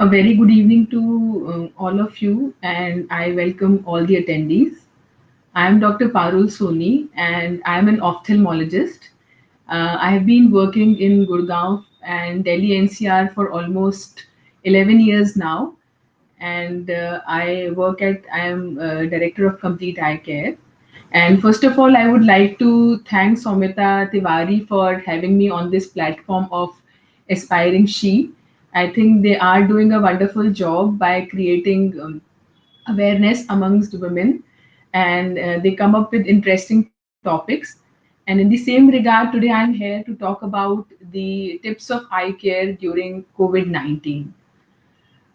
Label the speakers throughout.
Speaker 1: A very good evening to all of you, and I welcome all the attendees. I am Dr. Parul Sony, and I am an ophthalmologist. I have been working in Gurgaon and Delhi NCR for almost 11 years now, and I am Director of Complete Eye Care. And first of all, I would like to thank Somita Tiwari for having me on this platform of Aspiring She. I think they are doing a wonderful job by creating awareness amongst women, and they come up with interesting topics. And in the same regard, today I'm here to talk about the tips of eye care during COVID-19.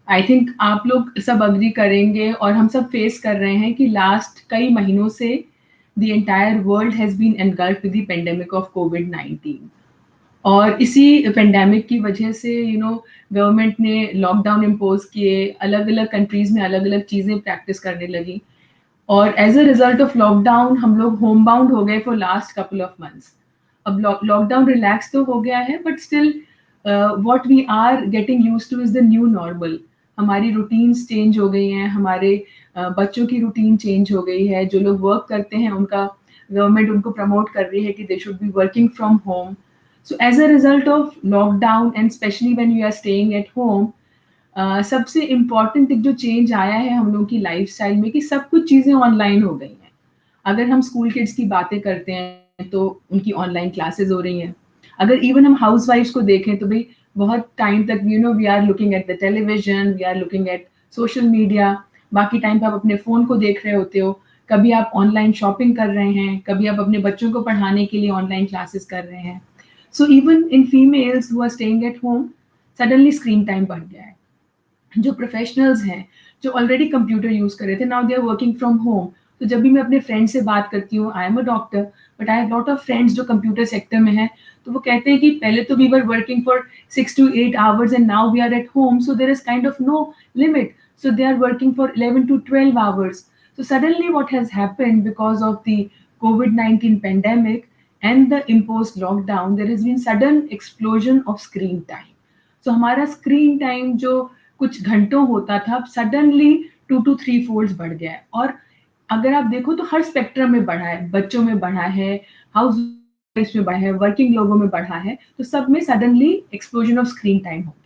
Speaker 1: I think आप लोग सब agree करेंगे और हम सब face कर रहे हैं कि लास्ट कई महीनों से the entire world has been engulfed with the pandemic of कोविड-19। और इसी पेंडेमिक की वजह से गवर्नमेंट ने लॉकडाउन इम्पोज किए, अलग अलग कंट्रीज में अलग अलग चीज़ें प्रैक्टिस करने लगी, और as a result of lockdown हम लोग होम बाउंड हो गए for last couple of months. अब लॉकडाउन रिलैक्स तो हो गया है, but still what we are getting used to is the new normal. हमारी रूटीन्स चेंज हो गई हैं, हमारे बच्चों की रूटीन चेंज हो गई है। जो लोग वर्क करते हैं उनका गवर्नमेंट उनको प्रमोट कर रही है कि they should be working from home. So as a result of lockdown and specially when you are staying at home, सबसे इम्पॉर्टेंट एक जो चेंज आया है हम लोगों की लाइफस्टाइल में कि सब कुछ चीज़ें ऑनलाइन हो गई हैं। अगर हम स्कूल किड्स की बातें करते हैं तो उनकी ऑनलाइन क्लासेस हो रही हैं। अगर इवन हम हाउस वाइफ्स को देखें तो भाई बहुत टाइम तक we are looking at the television, we are looking at social media. बाकी टाइम पे आप अपने फ़ोन को देख रहे होते हो, कभी आप ऑनलाइन शॉपिंग कर रहे हैं, कभी आप अपने बच्चों को पढ़ाने के लिए ऑनलाइन क्लासेस कर रहे हैं। So even in females who are staying at home, suddenly screen time बढ़ गया है। जो प्रोफेशनल्स हैं, जो ऑलरेडी कंप्यूटर यूज़ कर रहे थे, now they are working from home. तो जब भी मैं अपने फ्रेंड से बात करती हूँ, I am a doctor but I have lot of friends जो कंप्यूटर सेक्टर में हैं, तो वो कहते हैं कि पहले तो we were working for 6 to 8 hours and now we are at home, so there is kind of no limit. So they are working for 11 to 12 hours. So suddenly what has happened because of the COVID-19 pandemic and the imposed lockdown, there has been sudden explosion of screen time. So हमारा screen time जो कुछ घंटों होता था, अब suddenly 2 to 3 folds बढ़ गया है। और अगर आप देखो तो हर स्पेक्ट्रम में बढ़ा है, बच्चों में बढ़ा है, हाउस वाइफ्स में बढ़ा है, वर्किंग लोगों में बढ़ा है, तो सब में suddenly explosion of screen time हो गया है।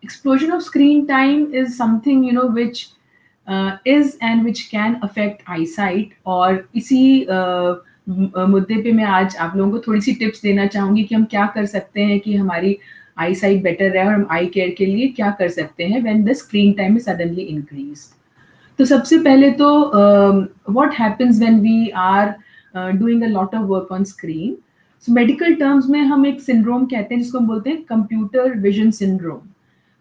Speaker 1: Explosion of screen time is something which is and which can affect eyesight। और इसी मुद्दे पे मैं आज आप लोगों को थोड़ी सी टिप्स देना चाहूँगी कि हम क्या कर सकते हैं कि हमारी आई साइट बेटर रहे, और हम आई केयर के लिए क्या कर सकते हैं when the screen time is suddenly increase. तो सबसे पहले तो what happens when we are doing a lot of work on screen. So medical terms में हम एक सिंड्रोम कहते हैं जिसको हम बोलते हैं computer vision syndrome.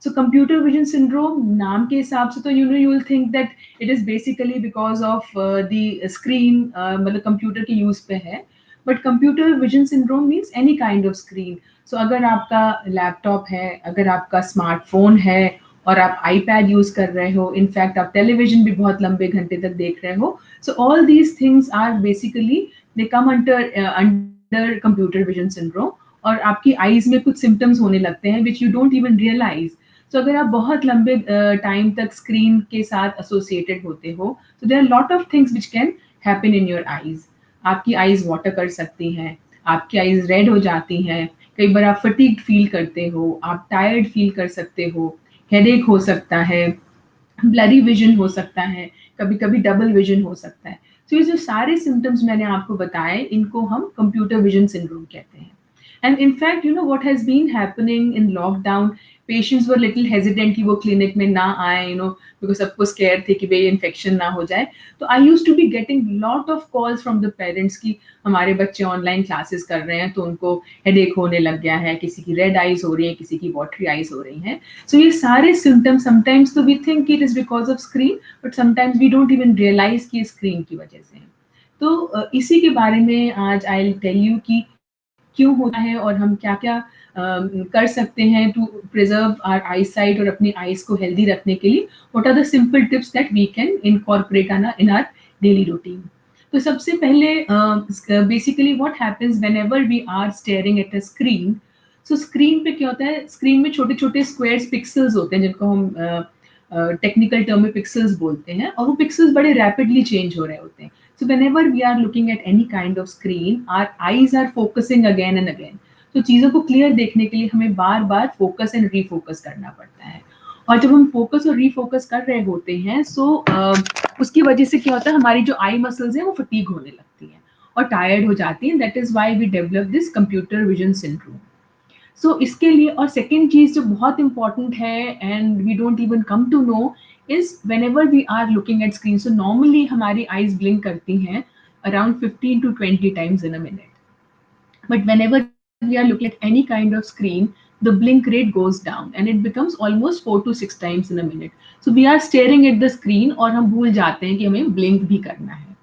Speaker 1: So computer vision syndrome नाम के हिसाब से तो you will think that it is basically because of the screen, मतलब कंप्यूटर के यूज पे है। But computer vision syndrome means any kind of screen. So अगर आपका लैपटॉप है, अगर आपका स्मार्टफोन है और आप आईपैड यूज कर रहे हो, इनफैक्ट आप टेलीविजन भी बहुत लंबे घंटे तक देख रहे हो, so all these things are basically they come under computer vision syndrome. और आपकी आईज में कुछ सिम्टम्स होने लगते हैं which you don't even realise. तो अगर आप बहुत लंबे टाइम तक स्क्रीन के साथ एसोसिएटेड होते हो, तो there are lot of things which can happen in your eyes. आपकी आईज वाटर कर सकती हैं, आपकी आईज रेड हो जाती हैं, कई बार आप फटीग्ड फील करते हो, आप टायर्ड फील कर सकते हो, हेडेक हो सकता है, ब्लरी विजन हो सकता है, कभी कभी डबल विजन हो सकता है। तो ये जो सारे सिम्टम्स मैंने आपको बताए, इनको हम कंप्यूटर विजन सिंड्रोम कहते हैं। And in fact, what has been happening in lockdown, patients were little hesitant कि वो clinic में ना आए, because सबको scare थे कि भाई infection ना हो जाए। तो I used to be getting lot of calls from the parents कि हमारे बच्चे online classes कर रहे हैं तो उनको headache होने लग गया है, किसी की red eyes हो रही है, किसी की watery eyes हो रही हैं। So ये सारे symptoms sometimes तो we think it is because of screen, but sometimes we don't even realize कि screen की वजह से है। तो इसी के बारे में आज I'll tell you कि क्यों होता है और हम क्या-क्या कर सकते हैं to preserve our eyesight और अपनी आईज को हेल्दी रखने के लिए। What are the simple tips that we can incorporate in our daily routine. तो सबसे पहले basically what happens whenever we are staring at a screen, so screen पे क्या होता है, स्क्रीन में छोटे छोटे स्क्वायर्स पिक्सल्स होते हैं जिनको हम टेक्निकल टर्म में पिक्सल्स बोलते हैं, और वो पिक्सल्स बड़े रैपिडली चेंज हो रहे होते हैं. So whenever we are looking at any kind of screen, our eyes are focusing again and again. तो चीज़ों को क्लियर देखने के लिए हमें बार बार फोकस एंड रीफोकस करना पड़ता है. और जब हम फोकस और रीफोकस कर रहे होते हैं, सो उसकी वजह से क्या होता है, हमारी जो आई मसल्स हैं वो फटीग होने लगती हैं और टायर्ड हो जाती हैं. That is why we develop this computer vision syndrome. So इसके लिए, और सेकेंड चीज जो बहुत इंपॉर्टेंट है and we don't even come to know, is whenever we are looking at screen, so normally हमारी आईज ब्लिंक करती हैं around 15 to 20 times in a minute. But whenever we are looking at any kind of screen, the blink rate goes down and it becomes almost 4 to 6 times in a minute. So we are staring at the screen और हम भूल जाते हैं कि हमें blink भी करना है.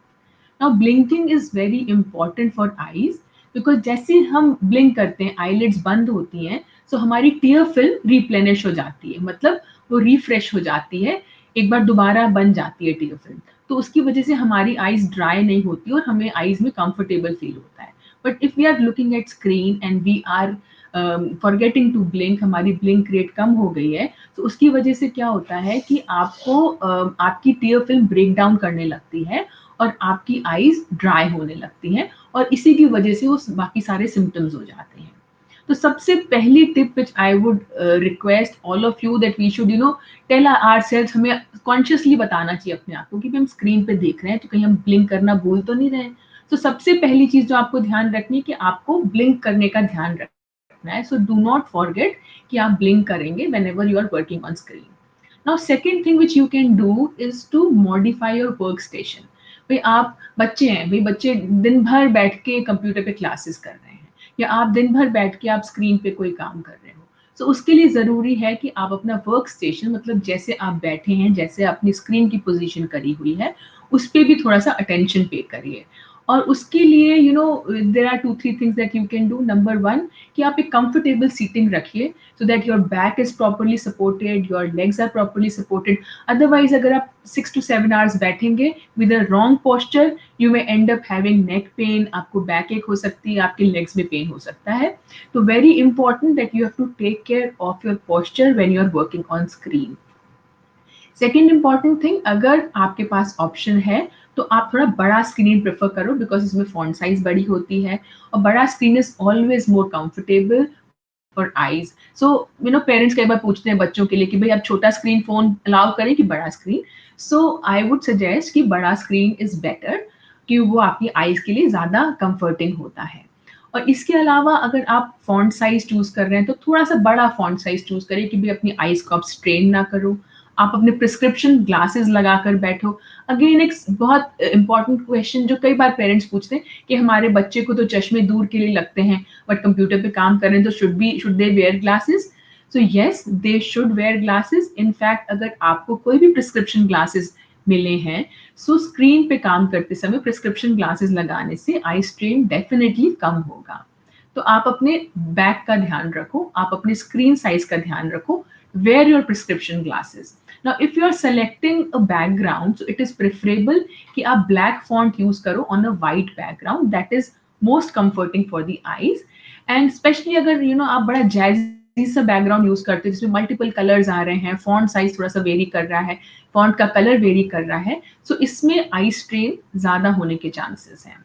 Speaker 1: Now blinking is very important for eyes because जैसे हम blink करते हैं, eyelids बंद होती हैं, so हमारी tear film replenish हो जाती है, मतलब वो refresh हो जाती है, एक बार दोबारा बन जाती है tear film. तो उसकी वजह से हमारी eyes dry नहीं होती और हमें eyes में comfortable feel होता है. But if we are looking at screen and we are forgetting to blink, हमारी blink rate कम हो गई है, तो उसकी वजह से क्या होता है कि आपको आपकी tear film break down करने लगती है और आपकी आईज ड्राई होने लगती हैं, और इसी की वजह से वो बाकी सारे सिम्टम्स हो जाते हैं. तो सबसे पहली tip which I would request all of you that we should tell ourselves, हमें कॉन्शियसली बताना चाहिए अपने आप को कि हम स्क्रीन पे देख रहे हैं तो कहीं हम ब्लिंक करना भूल तो नहीं रहे हैं. तो सबसे पहली चीज जो आपको ध्यान रखनी है कि आपको ब्लिंक करने का ध्यान रखना है. सो डू नॉट फॉरगेट कि आप ब्लिंक करेंगे whenever you are working on screen. Now second thing which you can do is to modify your work station. भाई आप बच्चे हैं, भाई बच्चे दिन भर बैठ के कंप्यूटर पे क्लासेस कर रहे हैं, या आप दिन भर बैठ के आप स्क्रीन पे कोई काम कर रहे हो. तो उसके लिए ज़रूरी है कि आप अपना वर्क स्टेशन, मतलब जैसे आप बैठे हैं, जैसे अपनी स्क्रीन की पोजीशन करी हुई है, उस पर भी थोड़ा सा अटेंशन पे करिए. और उसके लिए there are 2-3 things that you can do. Number one, कि आप एक कंफर्टेबल सीटिंग रखिए so that your back is properly supported, your legs are properly supported. Otherwise अगर आप 6 to 7 hours बैठेंगे with a wrong posture, you may end up having neck pain, आपको backache हो सकती है, आपके लेग्स में पेन हो सकता है. तो very important that you have to take care of your posture when you are working on screen. Second important thing, अगर आपके पास ऑप्शन है तो आप थोड़ा बड़ा स्क्रीन प्रेफर करो, बिकॉज इसमें फॉन्ट साइज बड़ी होती है और बड़ा screen is always more comfortable for eyes. So parents कई बार पूछते हैं बच्चों के लिए कि भाई आप छोटा स्क्रीन फोन अलाउ करें कि बड़ा screen. So I would suggest कि बड़ा स्क्रीन इज बेटर, कि वो आपकी आईज के लिए ज्यादा कंफर्टिंग होता है. और इसके अलावा अगर आप फॉन्ट साइज चूज कर रहे हैं तो थोड़ा सा बड़ा फॉन्ट साइज चूज करिए कि भाई अपनी आईज को आप स्ट्रेन ना करो, आप अपने प्रिस्क्रिप्शन ग्लासेस लगाकर बैठो. अगेन एक बहुत इंपॉर्टेंट क्वेश्चन जो कई बार पेरेंट्स पूछते हैं कि हमारे बच्चे को तो चश्मे दूर के लिए लगते हैं बट कंप्यूटर पे काम कर रहे हैं, तो should they where glasses? So yes, they should where glasses. In fact अगर आपको कोई भी प्रिस्क्रिप्शन ग्लासेस मिले हैं, सो स्क्रीन पे काम करते समय प्रिस्क्रिप्शन ग्लासेस लगाने से आई स्ट्रेन डेफिनेटली कम होगा. तो आप अपने बैक का ध्यान रखो, आप अपने स्क्रीन साइज का ध्यान रखो. Wear your prescription glasses. Now, if you are selecting a background, so it is preferable कि आप black font use करो on a white background. That is most comforting for the eyes. And especially अगर आप बड़ा jazzy सा background use करते हो जिसमें multiple colors आ रहे हैं, font size थोड़ा सा vary कर रहा है, font का color vary कर रहा है, so इसमें eye strain ज़्यादा होने के chances हैं.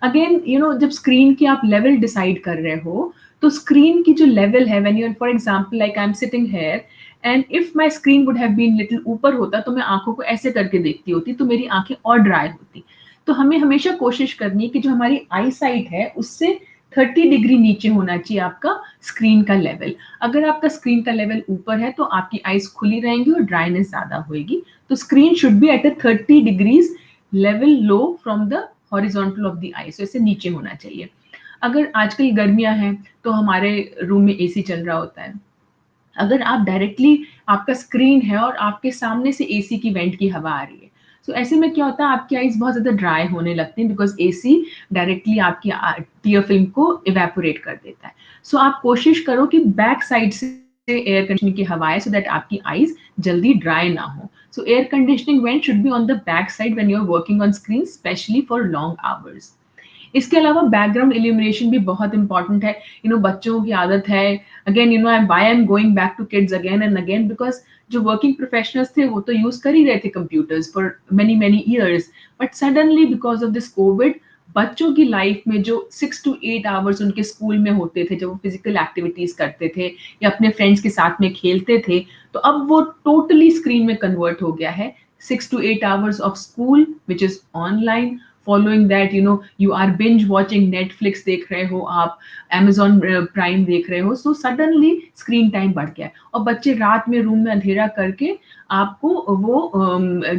Speaker 1: अगेन जब स्क्रीन की आप लेवल डिसाइड कर रहे हो, तो स्क्रीन की जो लेवल है, when you for example like I am sitting here and if my screen would have been little ऊपर होता तो मैं आंखों को ऐसे करके देखती होती, तो मेरी आंखें और ड्राई होती. तो हमें हमेशा कोशिश करनी है कि जो हमारी आई साइट है उससे 30 डिग्री नीचे होना चाहिए आपका स्क्रीन का लेवल. अगर आपका स्क्रीन का लेवल ऊपर है तो आपकी आईज खुली रहेंगी और ड्राइनेस ज्यादा होगी. तो screen should be at a 30 degrees level low from the horizontal of the eye. So ऐसे नीचे होना चाहिए. अगर आजकल गर्मियां हैं तो हमारे रूम में एसी चल रहा होता है. अगर आप डायरेक्टली, आपका स्क्रीन है और आपके सामने से एसी की वेंट की हवा आ रही है, तो ऐसे में क्या होता है, आपकी आईज बहुत ज्यादा ड्राई होने लगती हैं बिकॉज एसी डायरेक्टली आपकी टीयर फिल्म को इवेपोरेट कर देता है. सो आप कोशिश करो कि बैक साइड से एयर कंडीशनिंग की हवा है, सो दैट आपकी आईज जल्दी ड्राई ना हो. So air conditioning vent should be on the back side when you're working on screen, especially for long hours. इसके अलावा बैकग्राउंड इल्यूमिनेशन भी बहुत इंपॉर्टेंट है। बच्चों की आदत है, again I am going back to kids again and again, because जो वर्किंग प्रोफेशनल्स थे वो तो यूज कर ही रहे थे computers for many many years, but suddenly because of this covid बच्चों की लाइफ में जो 6 to 8 आवर्स उनके स्कूल में होते थे, जब वो फिजिकल एक्टिविटीज करते थे या अपने फ्रेंड्स के साथ में खेलते थे, तो अब वो टोटली स्क्रीन में कन्वर्ट हो गया है। 6 to 8 hours of school which is online, following that you are binge watching Netflix देख रहे हो आप, Amazon प्राइम देख रहे हो, सो सडनली स्क्रीन टाइम बढ़ गया है। और बच्चे रात में रूम में अंधेरा करके आपको वो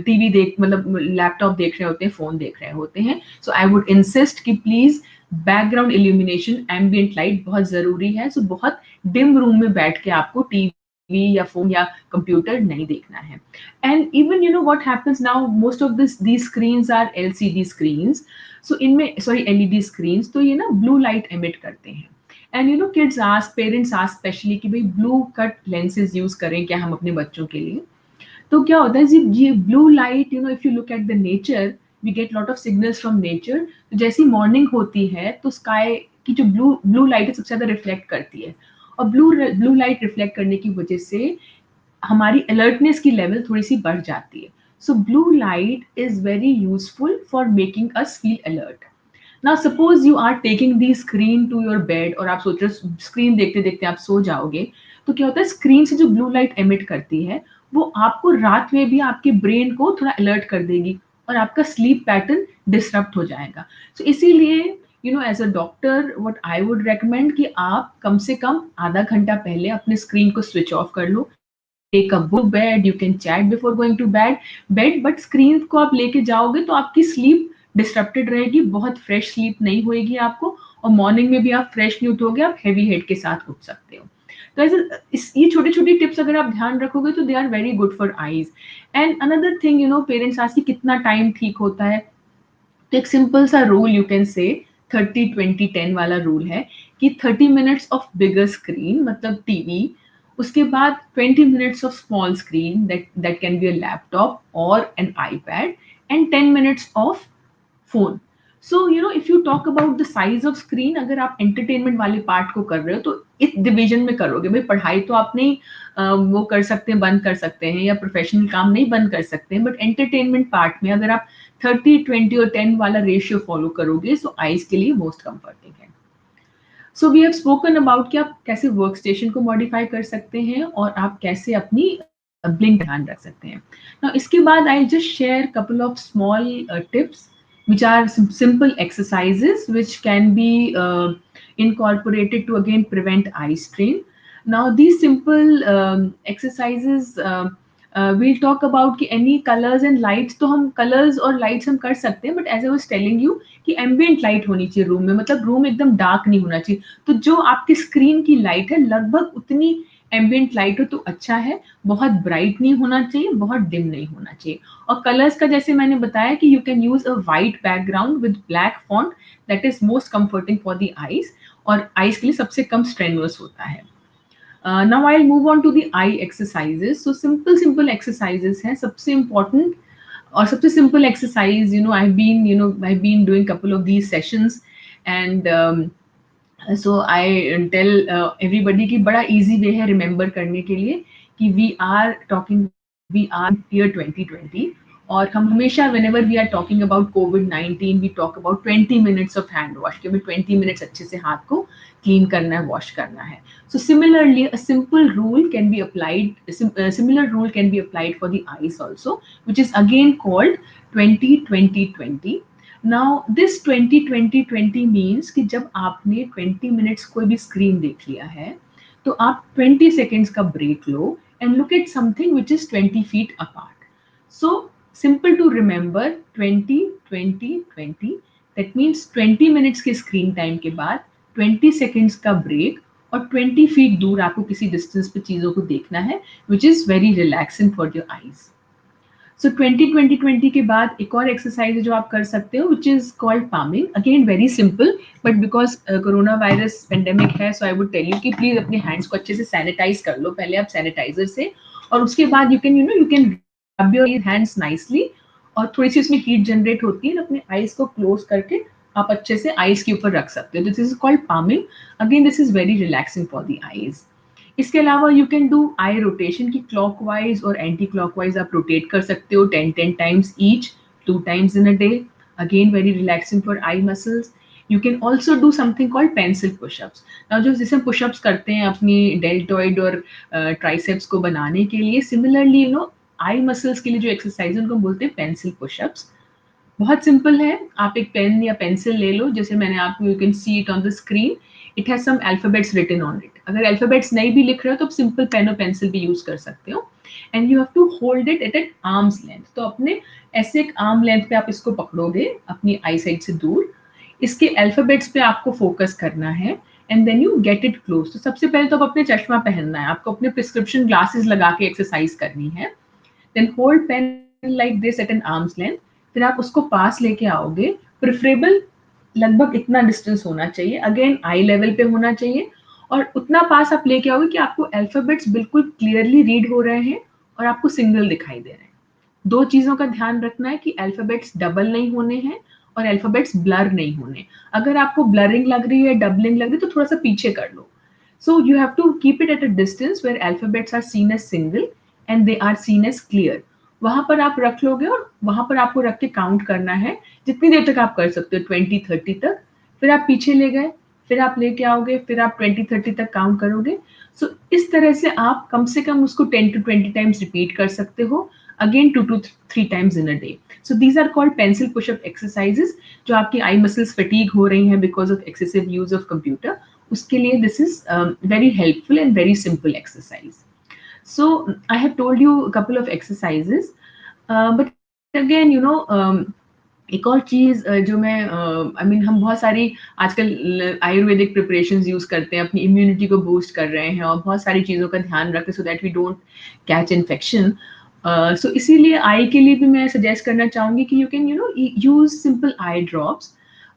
Speaker 1: टीवी देख मतलब लैपटॉप देख रहे होते हैं, फोन देख रहे होते हैं। सो आई वुड इंसिस्ट कि please background illumination, ambient light बहुत जरूरी है। सो बहुत डिम रूम में बैठ के आपको टीवी या फोन या कंप्यूटर नहीं देखना है। And even what happens now, most of these screens are LCD screens, so इनमें sorry LED screens, तो ये ना ब्लू लाइट एमिट करते हैं। And kids ask, parents ask specially कि भाई ब्लू कट लेंसेज यूज करें क्या हम अपने बच्चों के लिए। तो क्या होता है जी, ये blue light if you look at the nature, we get lot of signals from nature. तो जैसी मॉर्निंग होती है तो स्काई की जो ब्लू ब्लू लाइट है सबसे ज्यादा रिफ्लेक्ट करती है, और ब्लू लाइट रिफ्लेक्ट करने की वजह से हमारी अलर्टनेस की लेवल थोड़ी सी बढ़ जाती है। So blue light is very useful for making us feel alert. Now suppose you are taking the screen to your bed, और आप सोच रहे हो स्क्रीन देखते देखते आप सो जाओगे, तो क्या होता है स्क्रीन से जो ब्लू लाइट एमिट करती है वो आपको रात में भी आपके ब्रेन को थोड़ा अलर्ट कर देगी और आपका स्लीप पैटर्न डिसरप्ट हो जाएगा। सो इसीलिए as a doctor what I would recommend कि आप कम से कम आधा घंटा पहले अपने स्क्रीन को स्विच ऑफ कर लो, take a book bed, you can chat before going to bed, but screen को आप लेके जाओगे तो आपकी स्लीप डिस्टर्बेड रहेगी, बहुत फ्रेश स्लीप नहीं होएगी आपको, और मॉर्निंग में भी आप फ्रेश नहीं उठोगे, आप हैवी हेड के साथ उठ सकते हो। तो ऐसे ये छोटी छोटी टिप्स अगर आप ध्यान रखोगे तो they are very good for eyes. And another thing, parents ask कि कितना टाइम ठीक होता है, तो एक सिंपल सा रूल यू कैन से 30-20-10 वाला रूल है कि 30 मिनट्स ऑफ बिगर स्क्रीन मतलब टीवी, उसके बाद 20 minutes of small screen that can be a laptop और an iPad, and 10 minutes of phone. So if you talk about the size of screen, अगर आप entertainment वाले part को कर रहे हो तो इस डिवीजन में करोगे। भाई पढ़ाई तो आप नहीं वो कर सकते हैं, बंद कर सकते हैं, या प्रोफेशनल काम नहीं बंद कर सकते हैं, बट एंटरटेनमेंट पार्ट में अगर आप 30-20 और 10 वाला रेशियो फॉलो करोगे सो आईज के लिए मोस्ट कंफर्टिंग है। So we have spoken about कि आप कैसे वर्क स्टेशन को मॉडिफाई कर सकते हैं और आप कैसे अपनी ब्लिंक ध्यान रख सकते हैं। Now, इसके बाद I just share couple of small tips which are simple exercises which can be incorporated to again prevent eye strain. Now these simple exercises we'll talk about कि any colors and lights, तो हम colors और lights हम कर सकते हैं, but as I was telling you कि ambient light होनी चाहिए रूम में, मतलब रूम एकदम डार्क नहीं होना चाहिए। तो जो आपकी स्क्रीन की लाइट है लगभग उतनी एम्बियंट लाइट हो तो अच्छा है, बहुत ब्राइट नहीं होना चाहिए, बहुत डिम नहीं होना चाहिए। और कलर्स का जैसे मैंने बताया कि you can use a white background with black font, that is most comforting for the eyes, और आईज के लिए सबसे कम स्ट्रेनुअस होता है। Now I move on to the eye exercises. So simple exercises हैं सबसे इम्पोर्टेंट, और सबसे simple exercise I been doing couple of these sessions, and so I tell everybody कि बड़ा इजी वे है रिमेंबर करने के लिए कि वी आर ईयर 2020, और हम हमेशा whenever we are talking about कोविड-19 we talk about 20 minutes of hand wash, कि 20 मिनट्स अच्छे से हाथ को क्लीन करना है, वॉश करना है। So similarly a simple rule can be applied, similar rule can be applied for the eyes also, which is again called 20-20-20. Now this 20-20-20 means कि जब आपने 20 मिनट्स कोई भी स्क्रीन देख लिया है तो आप 20 सेकेंड्स का ब्रेक लो and look at something which is 20 feet apart. So simple to remember 20-20-20, that means 20 minutes के स्क्रीन टाइम के बाद 20 सेकेंड्स का ब्रेक, और 20 feet दूर आपको किसी डिस्टेंस पे चीजों को देखना है, which is very relaxing for your eyes. So 20-20-20 के बाद एक और एक्सरसाइज है जो आप कर सकते हो, which is called palming, again very simple, but because corona virus pandemic है सो आई वुड टेल यू कि प्लीज अपने हैंड्स को अच्छे से सैनिटाइज कर लो पहले आप सैनिटाइजर से, और उसके बाद you can rub your hands nicely, और थोड़ी सी उसमें हीट जनरेट होती है, अपने आईज को क्लोज करके आप अच्छे से आईज के ऊपर रख सकते हो. This is called palming. Again this is very relaxing for the eyes. इसके अलावा you can do I rotation की क्लॉकवाइज और एंटी क्लॉकवाइज आप रोटेट कर सकते हो 10 times each, 2 times in a day. Again very relaxing for eye muscles. You can also do something called pencil push-ups. Now जो जैसे पुशअप्स करते हैं अपनी डेल्टॉइड और ट्राइसेप्स को बनाने के लिए, सिमिलरली आई मसल्स के लिए जो एक्सरसाइज है उनको बोलते हैं पेंसिल पुशअप्स. बहुत सिंपल है. आप एक पेन या पेंसिल ले लो, जैसे मैंने आपको, you can see it on the screen. It has some alphabets written on it. अगर अल्फाबेट्स नहीं भी लिख रहे हो तो आप सिंपल पेन और पेंसिल भी यूज कर सकते हो. And you have to hold it at at arms length. तो अपने ऐसे एक आर्म लेंथ पे आप इसको पकड़ोगे अपनी आई साइड से दूर. इसके अल्फाबेट्स पे आपको फोकस करना है and then you get it close. तो सबसे पहले तो अपने चश्मा पहनना है, आपको अपने प्रिस्क्रिप्शन ग्लासेस लगा के एक्सरसाइज करनी है. Then hold pen like this at an arms length. फिर आप उसको पास लेके आओगे. प्रिफरेबल लगभग इतना डिस्टेंस होना चाहिए, अगेन आई लेवल पे होना चाहिए. और उतना पास आप लेके आओगे कि आपको अल्फाबेट्स बिल्कुल क्लियरली रीड हो रहे हैं और आपको सिंगल दिखाई दे रहे हैं. दो चीजों का ध्यान रखना है कि अल्फाबेट्स डबल नहीं होने हैं और अल्फाबेट्स ब्लर नहीं होने. अगर आपको ब्लरिंग लग रही है, डबलिंग लग रही है, तो थोड़ा सा पीछे कर लो. So you have to keep it at a distance where alphabets are seen as single and they are seen as clear. वहां पर आप रख लोगे और वहां पर आपको रख के काउंट करना है जितनी देर तक आप कर सकते हो, 20-30 तक. फिर आप पीछे ले गए, फिर आप लेके आओगे, फिर आप 20-30 तक काउंट करोगे. सो इस तरह से आप कम से कम उसको 10 to 20 times रिपीट कर सकते हो. Again 2 to 3 times in a day. So these are called pencil push-up exercises. जो आपकी आई मसल्स फटीग हो रही हैं because of excessive use of computer, उसके लिए this is very helpful and very simple exercise. So I have told you a couple of exercises, but again एक और चीज जो मैं आई मीन हम बहुत सारी आजकल आयुर्वेदिक प्रिपरेशंस यूज करते हैं, अपनी इम्यूनिटी को बूस्ट कर रहे हैं और बहुत सारी चीज़ों का ध्यान रखें so that we don't catch infection. So इसीलिए आई के लिए भी मैं सजेस्ट करना चाहूँगी कि you can use simple eye drops.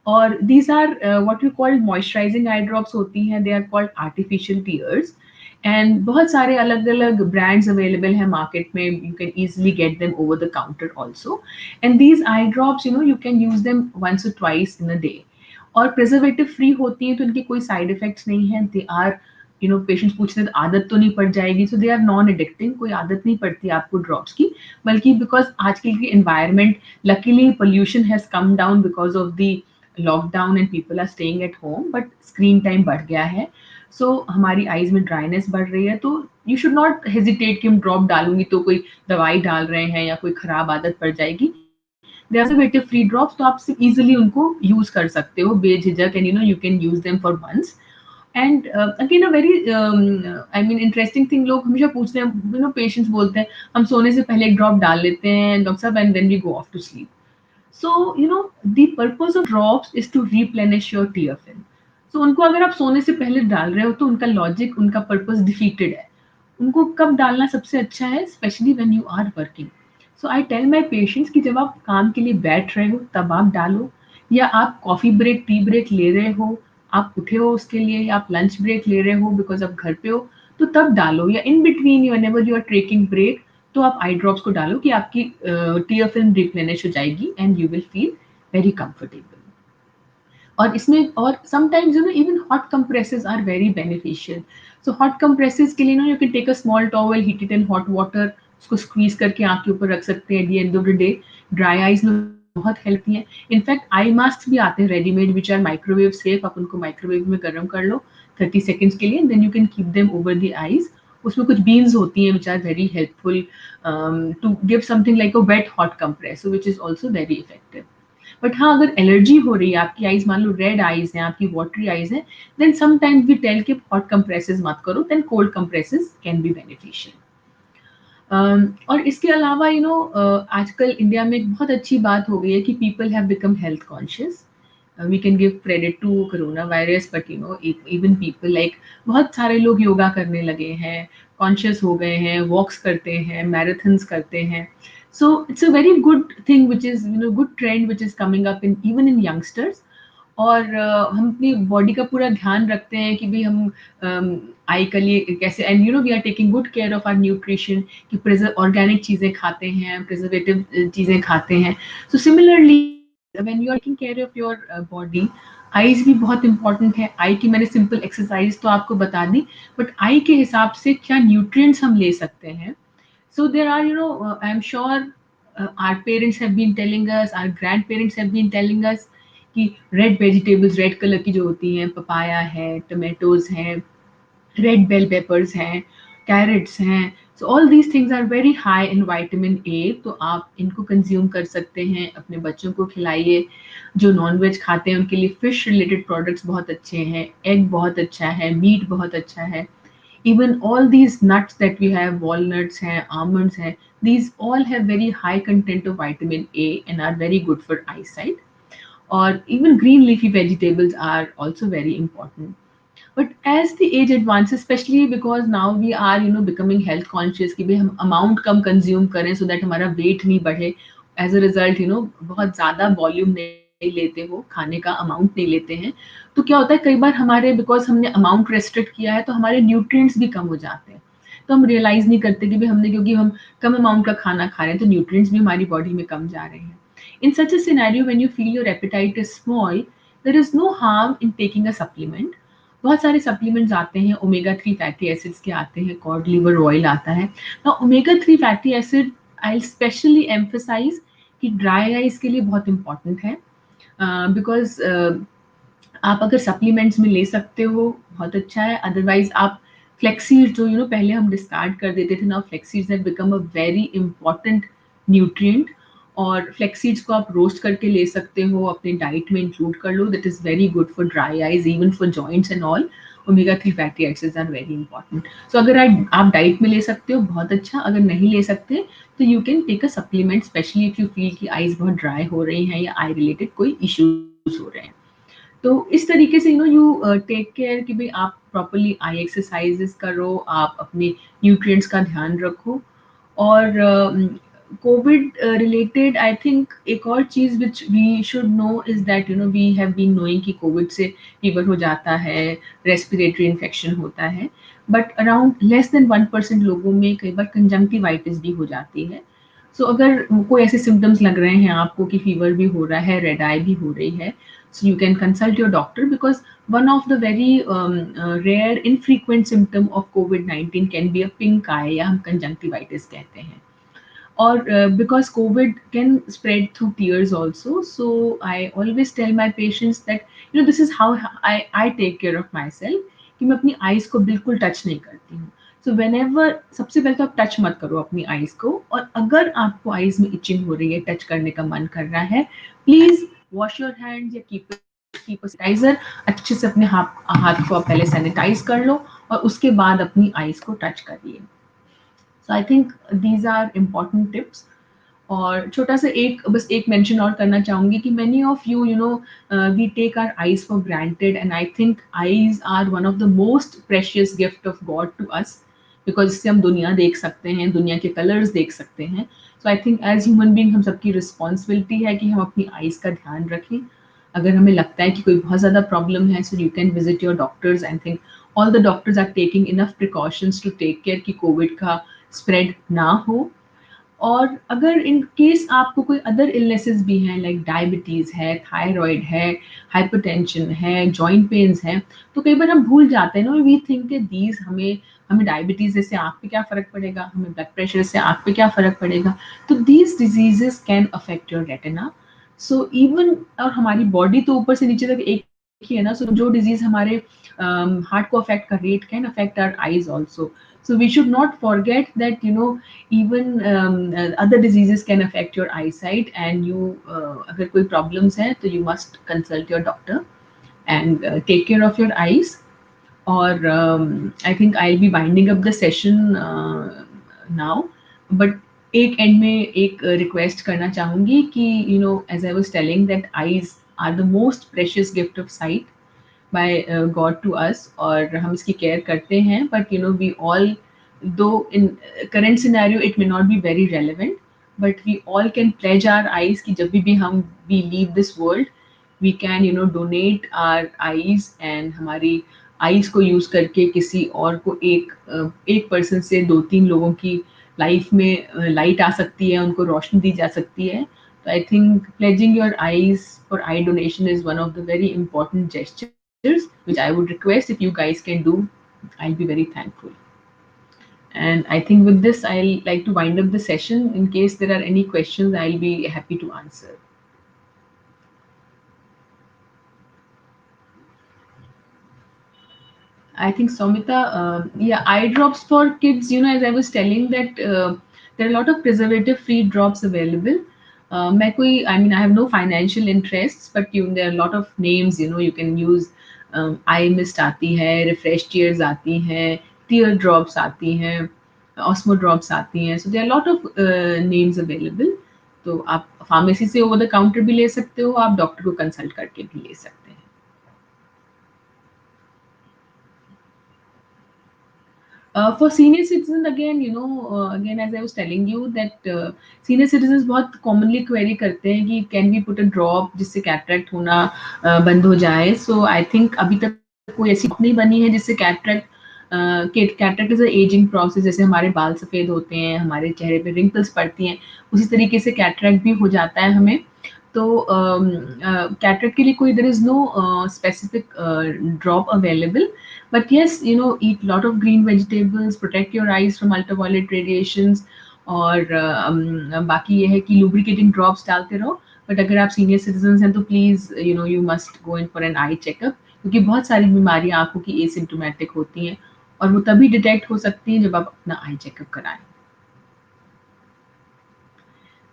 Speaker 1: और these are what you called moisturizing eye drops होती हैं. They are called artificial tears and बहुत सारे अलग अलग ब्रांड्स अवेलेबल हैं मार्केट में. You can easily get them over the counter also. And these eye drops you can use them once or twice in a day. और preservative free होती हैं तो इनके कोई साइड इफेक्ट्स नहीं हैं. दे आर पेशेंट्स पूछते हैं तो आदत तो नहीं पड़ जाएगी. सो दे आर नॉन एडिक्टिंग, कोई आदत नहीं पड़ती आपको ड्रॉप्स की. बल्कि बिकॉज आजकल की environment, luckily pollution has come down because of the lockdown and people are staying at home, but screen time बढ़ गया है. सो हमारी आईज में ड्राइनेस बढ़ रही है. तो यू शुड नॉट हेजिटेट कि हम ड्रॉप डालूंगी तो कोई दवाई डाल रहे हैं या कोई खराब आदत पड़ जाएगी. They are preservative free drops, तो आप इजिली उनको यूज कर सकते हो बेझिझक. And you can use them for months. And again a very I mean interesting thing, लोग हमेशा पूछते हैं, पेशेंट्स बोलते हैं हम सोने से पहले एक ड्रॉप डाल लेते हैं डॉक्टर साहब and then we go off to sleep. So, the purpose of drops is to replenish your tear film. So, उनको अगर आप सोने से पहले डाल रहे हो तो उनका लॉजिक, उनका पर्पस डिफीटेड है. उनको कब डालना सबसे अच्छा है, especially when you are working. So I tell my patients कि जब आप काम के लिए बैठ रहे हो तब आप डालो, या आप कॉफी ब्रेक, टी ब्रेक ले रहे हो, आप उठे हो उसके लिए, या आप लंच ब्रेक ले रहे हो बिकॉज आप घर पे हो, तो तब डालो. या in between whenever you are taking break, तो आप आई ड्रॉप्स को डालो कि आपकी टीयर फिल्म रिप्लेनिश हो जाएगी and you will feel very comfortable. और इसमें और sometimes even hot compresses are very beneficial. So hot compresses के लिए you can take a small towel, heat it in hot water, उसको स्क्वीज करके आँख के ऊपर रख सकते हैं. At the end of the day dry eyes में बहुत हेल्पी है. इनफैक्ट आई मास्क भी आते हैं readymade which are microwave safe. आप उनको माइक्रोवेव में गर्म कर लो 30 seconds के लिए, then you can keep them over the eyes. उसमें कुछ बीन्स होती हैं which are very helpful to give something like a wet hot compress, which is also very effective. But हाँ, अगर एलर्जी हो रही है, आपकी आईज मान लो रेड आईज हैं, आपकी वाटरी आईज हैं, देन समटाइम्स वी टेल कि हॉट कंप्रेसेस मत करो, then cold compresses can be beneficial. और इसके अलावा आजकल इंडिया में एक बहुत अच्छी बात हो गई है कि people have become health conscious. We can give credit to coronavirus, but even people like बहुत सारे लोग योगा करने लगे हैं, कॉन्शियस हो गए हैं, वॉक्स करते हैं, मैराथन्स करते हैं. So it's a very good thing which is good trend which is coming up in even in youngsters. और हम अपनी बॉडी का पूरा ध्यान रखते हैं कि भाई हम आई के लिए कैसे, and we are taking good care of our nutrition, कि ऑर्गेनिक चीज़ें खाते हैं, प्रिजर्वेटिव चीज़ें खाते हैं. So similarly when you are taking care of your body, eyes भी बहुत इंपॉर्टेंट है. आई की मैंने सिंपल एक्सरसाइज तो आपको बता दी, बट आई के हिसाब से क्या न्यूट्रिएंट्स हम ले सकते हैं. So there are, I'm sure our parents have been telling us, our grandparents have been telling us कि रेड वेजिटेबल्स, रेड कलर की जो होती हैं, पपाया है, टमाटोज हैं, रेड बेल पेपर्स हैं, कैरेट्स हैं. So all these things are very high in vitamin A. तो आप इनको कंज्यूम कर सकते हैं, अपने बच्चों को खिलाइए. जो नॉन वेज खाते हैं उनके लिए फिश रिलेटेड प्रोडक्ट्स बहुत अच्छे हैं, एग बहुत अच्छा है, मीट बहुत अच्छा है. Even all these nuts that we have, walnuts hai, almonds hai, these all have very high content of vitamin A and are very good for eyesight. Or even green leafy vegetables are also very important. But as the age advances, especially because now we are, becoming health conscious कि भाई हम amount कम consume करें so that हमारा weight नहीं बढ़े. As a result, बहुत ज़्यादा volume नहीं लेते हो, खाने का amount नहीं लेते हैं. तो क्या होता है कई बार हमारे, because हमने amount restrict किया है, तो हमारे nutrients भी कम हो जाते हैं. तो हम realize नहीं करते कि भाई हमने, क्योंकि हम कम amount का खाना खा रहे हैं, तो nutrients भी हमारी body में कम जा रहे हैं. In such a scenario, when you feel your appetite is small, there is no harm in taking a supplement. बहुत सारे सप्लीमेंट्स आते हैं, ओमेगा 3 फैटी एसिड्स के आते हैं, कॉड लिवर ऑयल आता है. ना omega 3 fatty acid I especially emphasise कि ड्राई आइज के लिए बहुत इंपॉर्टेंट है. बिकॉज आप अगर सप्लीमेंट्स में ले सकते हो बहुत अच्छा है. अदरवाइज आप फ्लेक्सीड जो पहले हम डिस्कार्ड कर देते थे, ना flaxseeds have become a very important nutrient. और फ्लेक्सीड्स को आप रोस्ट करके ले सकते हो, अपने डाइट में इंक्लूड कर लो. That is very good for dry eyes, even for joints and all. Omega 3 fatty acids are very important. So अगर आप डाइट में ले सकते हो बहुत अच्छा. अगर नहीं ले सकते तो you can take a supplement, especially if you feel कि आइज बहुत ड्राई हो रही हैं या आई रिलेटेड कोई इश्यूज हो रहे हैं. तो इस तरीके से यू टेक केयर कि भाई आप प्रॉपरली आई एक्सरसाइजेस करो, आप अपने न्यूट्रिएंट्स का ध्यान रखो. और कोविड रिलेटेड आई थिंक एक और चीज़ which we should know is that we have been knowing कि कोविड से फीवर हो जाता है, रेस्पिरेटरी इन्फेक्शन होता है. बट अराउंड लेस देन 1% लोगों में कई बार कंजंक्टिवाइटिस भी हो जाती है. सो अगर कोई ऐसे सिम्टम्स लग रहे हैं आपको कि फीवर भी हो रहा है, रेड आई भी हो रही है, so you can consult your doctor, because one of the very rare infrequent symptom of COVID-19 can be a pink eye, या हम conjunctivitis कहते हैं. Or because COVID can spread through tears also. So I always tell my patients that this is how I take care of myself, कि मैं अपनी eyes को बिल्कुल touch नहीं करती हूँ. सो वेन एवर, सबसे पहले तो आप टच मत करो अपनी आईज को. और अगर आपको आईज में इचिंग हो रही है, टच करने का मन कर रहा है, प्लीज वॉश योर हैंड्स या कीप सैनिटाइजर. अच्छे से अपने हाथ को आप पहले सैनिटाइज कर लो और उसके बाद अपनी आईज को टच करिए. So I think these are important tips. और छोटा सा बस एक मेंशन और करना चाहूंगी कि many of you we take our eyes for granted, and I think eyes are one of the most precious gift of God to us, because इससे हम दुनिया देख सकते हैं, दुनिया के कलर्स देख सकते हैं. So I think as human being हम सबकी रिस्पॉन्सिबिलिटी है कि हम अपनी आईज का ध्यान रखें. अगर हमें लगता है कि कोई बहुत ज़्यादा प्रॉब्लम है, so you can visit your doctors. I think all the doctors are taking enough precautions to take care कि कोविड का स्प्रेड ना हो. और अगर इन केस आपको कोई अदर इलनेसेस भी हैं, लाइक डायबिटीज़ है, थायराइड है, हाइपरटेंशन है, जॉइंट पेन्स हैं, तो कई बार हम भूल जाते हैं ना, वी थिंक कि दीज हमें हमें डायबिटीज़ से आँख पे क्या फ़र्क पड़ेगा, हमें ब्लड प्रेशर से आँख पे क्या फ़र्क पड़ेगा. तो these diseases can affect your retina. So even, और हमारी बॉडी तो ऊपर से नीचे तक एक ही है ना. सो जो डिजीज़ हमारे हार्ट को अफेक्ट कर रही है, it can affect our eyes also. So we should not forget that even other diseases can affect your eyesight, and you अगर कोई problems है तो you must consult your doctor and take care of your eyes. और I think I'll be winding up the session now, but एक end में एक request करना चाहूँगी कि as I was telling that eyes are the most precious gift of sight by God to us, और हम इसकी केयर करते हैं. But we all, though in current scenario it may not be very relevant, but we all can pledge our eyes कि जब भी हम we leave this world, we can donate our eyes, and हमारी eyes को use करके किसी और को एक पर्सन से 2-3 लोगों की लाइफ में लाइट आ सकती है, उनको रोशनी दी जा सकती है. So I think pledging your eyes for eye donation is one of the very important gestures, which I would request if you guys can do. I'll be very thankful. And I think with this, I'll like to wind up the session. In case there are any questions, I'll be happy to answer. I think Somita, yeah, eye drops for kids. As I was telling that there are a lot of preservative-free drops available. I mean, I have no financial interests, but there are a lot of names. You can use eye mist आती है, refresh tears आती हैं, tear drops आती हैं, osmo drops आती हैं. So there are a lot of names available. तो आप फार्मेसी से ओवर द काउंटर भी ले सकते हो, आप डॉक्टर को कंसल्ट करके भी ले सकते हैं. For senior citizens, again, again as I was telling you that senior citizens बहुत commonly query करते हैं कि can we put a drop जिससे cataract होना बंद हो जाए. So I think अभी तक कोई ऐसी drop नहीं बनी है जिससे cataract is a aging process. जैसे हमारे बाल सफेद होते हैं, हमारे चेहरे पे wrinkles पड़ती हैं, उसी तरीके से cataract भी हो जाता है हमें. तो cataract के लिए कोई there is no specific drop available. But yes, eat lot of green vegetables, protect your eyes from ultraviolet radiations. और बाकी ये है कि lubricating drops डालते रहो. बट अगर आप सीनियर सिटीजन हैं तो please you must go in for an eye checkup, क्योंकि बहुत सारी बीमारियां आंखों की एसिम्टोमेटिक होती हैं और वो तभी डिटेक्ट हो सकती हैं जब आप अपना आई चेकअप कराएं.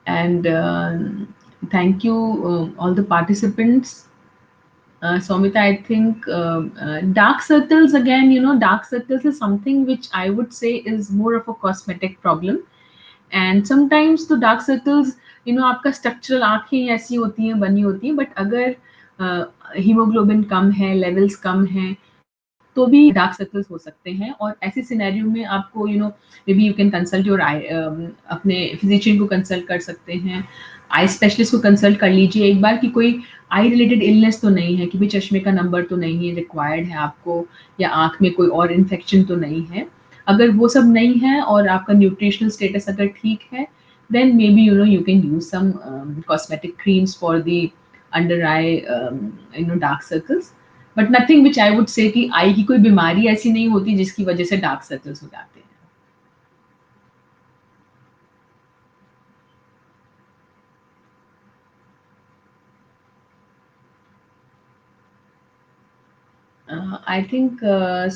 Speaker 1: And thank you, all the participants. Somita, I think dark circles, again, dark circles is something which I would say is more of a cosmetic problem. And sometimes तो dark circles आपका structural आंखें ऐसी होती हैं, बनी होती हैं, but अगर हीमोग्लोबिन कम है, लेवल्स कम हैं, तो भी डार्क सर्कल्स हो सकते हैं. और ऐसे सिनेरियो में आपको maybe you can consult your eye, अपने फिजिशियन को कंसल्ट कर सकते हैं, आई स्पेशलिस्ट को कंसल्ट कर लीजिए एक बार कि कोई आई रिलेटेड इलनेस तो नहीं है, कि भी चश्मे का नंबर तो नहीं है रिक्वायर्ड है आपको, या आंख में कोई और इन्फेक्शन तो नहीं है. अगर वो सब नहीं है और आपका न्यूट्रिशनल स्टेटस अगर ठीक है, then maybe you can use some cosmetic creams for the under eye dark circles, but nothing which I would say कि आई की कोई बीमारी ऐसी नहीं होती जिसकी वजह से डार्क सर्कल्स हो जाते हैं. I think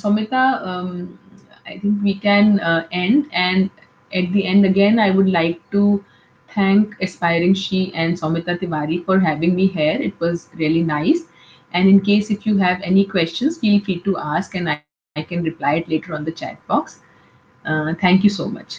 Speaker 1: Somita, I think we can end, and at the end again I would like to thank Aspiring She and Somita Tiwari for having me here. It was really nice. And in case if you have any questions, feel free to ask and I can reply it later on the chat box. Thank you so much.